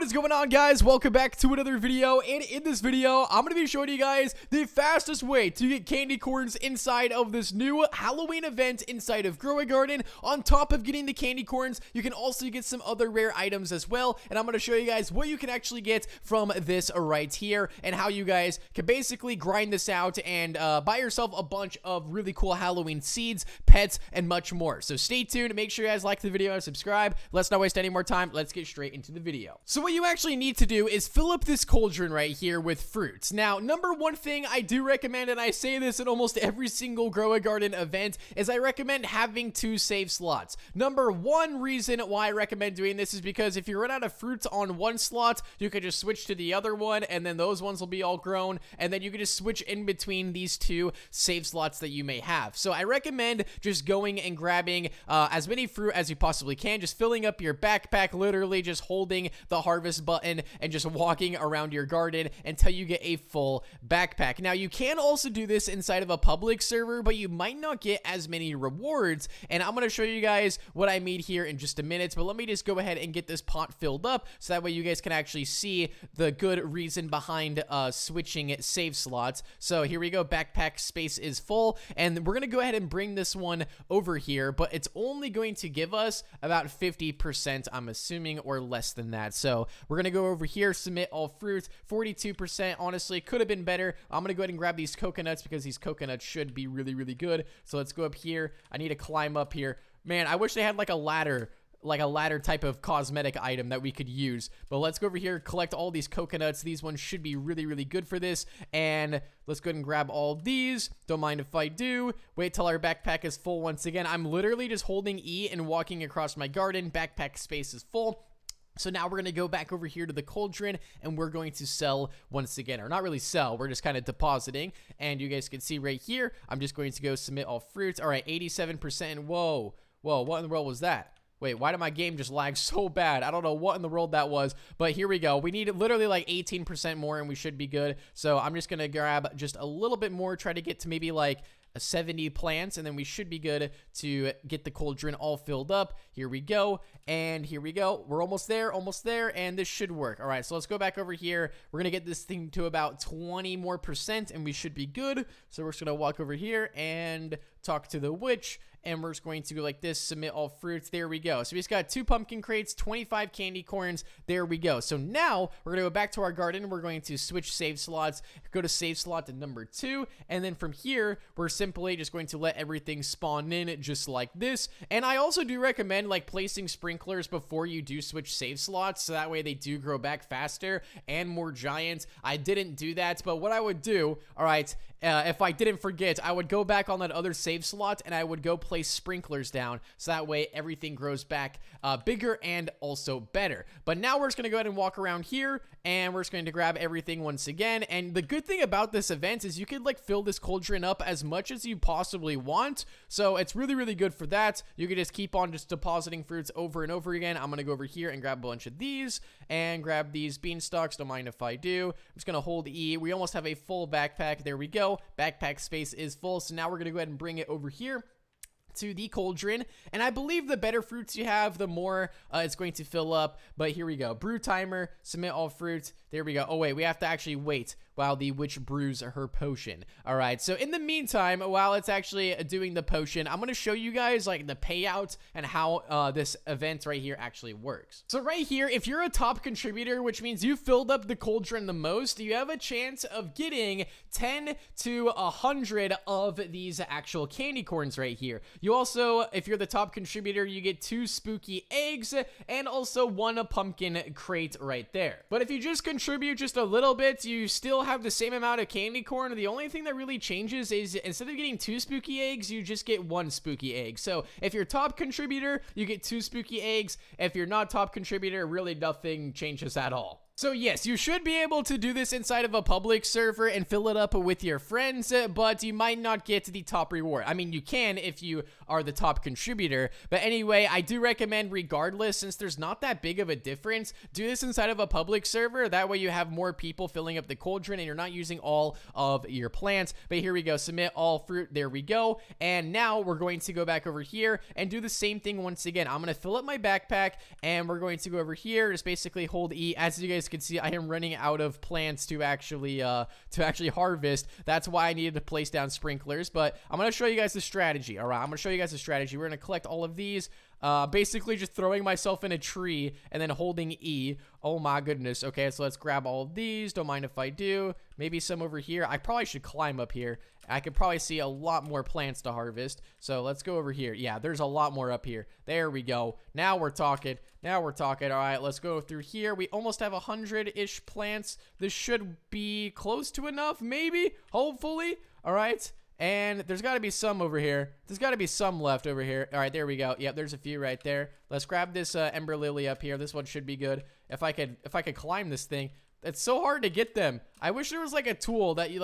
is going on, guys? Welcome back to another video, and in this video I'm going to be showing you guys the fastest way to get candy corns inside of this new Halloween event inside of Grow a Garden. On top of getting the candy corns, you can also get some other rare items as well, and I'm going to show you guys what you can actually get from this right here and how you guys can basically grind this out and buy yourself a bunch of really cool Halloween seeds, pets, and much more. So stay tuned, make sure you guys like the video and subscribe. Let's not waste any more time. Let's get straight into the video. So what you actually need to do is fill up this cauldron right here with fruits. Now, number one thing I do recommend, and I say this in almost every single Grow a Garden event, is I recommend having 2 save slots. Number one reason why I recommend doing this is because if you run out of fruits on one slot, you can just switch to the other one, and then those ones will be all grown, and then you can just switch in between these 2 save slots that you may have. So I recommend just going and grabbing as many fruit as you possibly can, just filling up your backpack, literally just holding the harvest button and just walking around your garden until you get a full backpack. Now, you can also do this inside of a public server, but you might not get as many rewards, and I'm going to show you guys what I mean here in just a minute. But let me just go ahead and get this pot filled up so that way you guys can actually see the good reason behind switching save slots. So here we go, backpack space is full, and we're going to go ahead and bring this one over here, but it's only going to give us about 50%, I'm assuming, or less than that. So we're going to go over here, submit all fruits, 42%. Honestly, could have been better. I'm going to go ahead and grab these coconuts because these coconuts should be really, really good. So let's go up here. I need to climb up here. Man, I wish they had like a ladder type of cosmetic item that we could use. But let's go over here, collect all these coconuts. These ones should be really, really good for this. And let's go ahead and grab all these. Don't mind if I do. Wait till our backpack is full once again. I'm literally just holding E and walking across my garden. Backpack space is full. So now we're going to go back over here to the cauldron, and we're going to sell once again. Or not really sell, we're just kind of depositing. And you guys can see right here, I'm just going to go submit all fruits. All right, 87%. Whoa, what in the world was that? Wait, why did my game just lag so bad? I don't know what in the world that was, but here we go. We need literally like 18% more, and we should be good. So I'm just going to grab just a little bit more, try to get to maybe like 70 plants, and then we should be good to get the cauldron all filled up. Here we go, and here we go. We're almost there, and this should work. All right, so let's go back over here. We're gonna get this thing to about 20 more percent, and we should be good. So we're just gonna walk over here and talk to the witch, and we're just going to go like this, submit all fruits. There we go. So we just got 2 pumpkin crates, 25 candy corns. There we go. So now we're gonna go back to our garden. We're going to switch save slots, go to save slot to number 2, and then from here we're simply just going to let everything spawn in just like this. And I also do recommend like placing sprinklers before you do switch save slots, so that way they do grow back faster and more giant. I didn't do that, but what I would do, all right, if I didn't forget, I would go back on that other save slot and I would go place sprinklers down, so that way everything grows back bigger and also better. But now we're just going to go ahead and walk around here, and we're just going to grab everything once again. And the good thing about this event is you could like fill this cauldron up as much as you possibly want, so it's really, really good for that. You can just keep on just depositing fruits over and over again. I'm going to go over here and grab a bunch of these and grab these beanstalks. Don't mind if I do. I'm just going to hold E. We almost have a full backpack. There we go. Backpack space is full, so now we're going to go ahead and bring it over here to the cauldron, and I believe the better fruits you have, the more it's going to fill up. But here we go, brew timer, submit all fruits. There we go. Oh wait, we have to actually wait while the witch brews her potion. All right, so in the meantime, while it's actually doing the potion, I'm going to show you guys like the payout and how this event right here actually works. So right here, if you're a top contributor, which means you filled up the cauldron the most, you have a chance of getting 10 to 100 of these actual candy corns right here. You also, if you're the top contributor, you get 2 spooky eggs and also 1 pumpkin crate right there. But if you just contribute just a little bit, you still have the same amount of candy corn. The only thing that really changes is instead of getting 2 spooky eggs, you just get 1 spooky egg. So if you're top contributor, you get 2 spooky eggs. If you're not top contributor, really nothing changes at all. So yes, you should be able to do this inside of a public server and fill it up with your friends, but you might not get the top reward. I mean, you can if you are the top contributor, but anyway, I do recommend regardless, since there's not that big of a difference, do this inside of a public server. That way you have more people filling up the cauldron and you're not using all of your plants. But here we go, submit all fruit, there we go. And now we're going to go back over here and do the same thing once again. I'm going to fill up my backpack and we're going to go over here, just basically hold E. As you guys can see, I am running out of plants to actually harvest. That's why I needed to place down sprinklers, but I'm going to show you guys the strategy. All right, I'm going to show you guys the strategy. We're going to collect all of these, basically just throwing myself in a tree and then holding E. Oh my goodness. Okay, so let's grab all of these. Don't mind if I do. Maybe some over here. I probably should climb up here. I could probably see a lot more plants to harvest. So let's go over here. Yeah, there's a lot more up here. There we go. Now we're talking. Now we're talking. All right, let's go through here. We almost have 100-ish plants. This should be close to enough, maybe, hopefully. All right. And there's got to be some over here. There's got to be some left over here. All right, there we go. Yep, there's a few right there. Let's grab this Ember Lily up here. This one should be good. If I could climb this thing. It's so hard to get them. I wish there was like a tool that you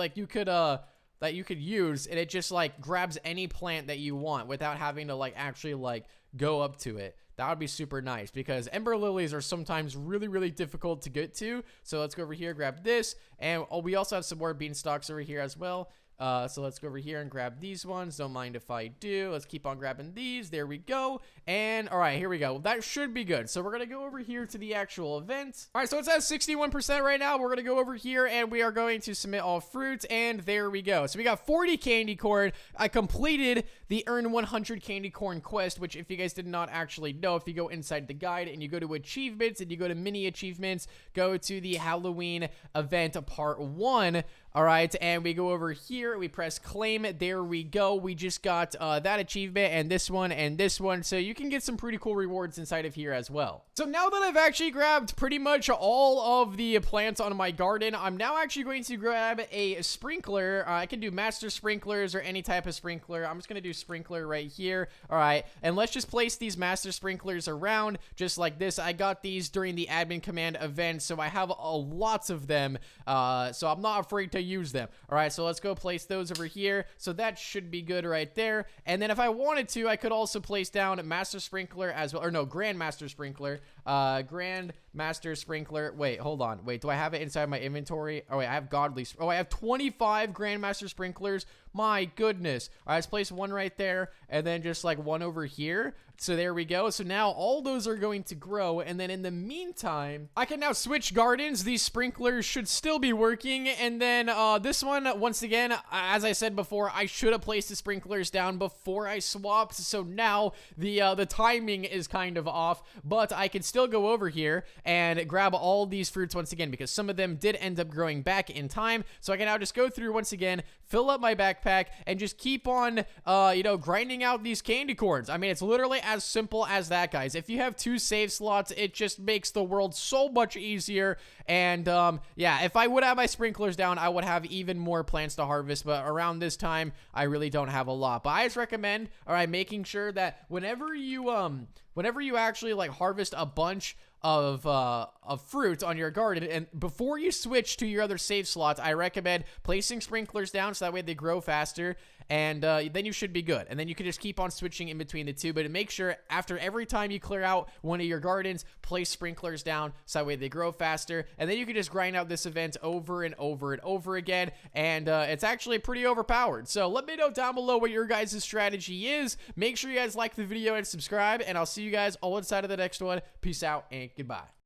could use, and it just like grabs any plant that you want without having to like actually like go up to it. That would be super nice, because Ember Lilies are sometimes really, really difficult to get to. So let's go over here, grab this, and we also have some more beanstalks over here as well. So let's go over here and grab these ones. Don't mind if I do. Let's keep on grabbing these. There we go. And all right, here we go. That should be good. So we're going to go over here to the actual event. All right, so it's at 61% right now. We're going to go over here and we are going to submit all fruit. And there we go. So we got 40 candy corn. I completed the earn 100 candy corn quest, which if you guys did not actually know, if you go inside the guide and you go to achievements and you go to mini achievements, go to the Halloween event part 1. All right, and we go over here, we press claim, there we go. We just got that achievement and this one, so you can get some pretty cool rewards inside of here as well. So now that I've actually grabbed pretty much all of the plants on my garden, I'm now actually going to grab a sprinkler. I can do master sprinklers or any type of sprinkler. I'm just going to do sprinkler right here. All right, and let's just place these master sprinklers around just like this. I got these during the admin command event, so I have lots of them, so I'm not afraid to use them. All right, so let's go place those over here. So that should be good right there. And then if I wanted to, I could also place down master sprinkler as well, or no, grandmaster sprinkler. Grandmaster sprinkler. Wait, hold on. Wait, do I have it inside my inventory? Oh wait, I have godly. Oh, I have 25 grandmaster sprinklers. My goodness. All right, let's place one right there and then just like one over here. So there we go. So now all those are going to grow, and then in the meantime, I can now switch gardens. These sprinklers should still be working, and then this one, once again, as I said before, I should have placed the sprinklers down before I swapped, so now the timing is kind of off, but I can still go over here and grab all these fruits once again, because some of them did end up growing back in time, so I can now just go through once again, fill up my backpack, and just keep on, grinding out these candy corns. I mean, it's literally as simple as that, guys. If you have 2 save slots, it just makes the world so much easier. And yeah, if I would have my sprinklers down, I would have even more plants to harvest, but around this time I really don't have a lot. But I just recommend, all right, making sure that whenever you actually like harvest a bunch of fruit on your garden, and before you switch to your other save slots, I recommend placing sprinklers down so that way they grow faster, and then you should be good. And then you can just keep on switching in between the two, but make sure after every time you clear out one of your gardens, place sprinklers down so that way they grow faster, and then you can just grind out this event over and over and over again, and it's actually pretty overpowered. So let me know down below what your guys' strategy is. Make sure you guys like the video and subscribe, and I'll see you guys all inside of the next one. Peace out and goodbye.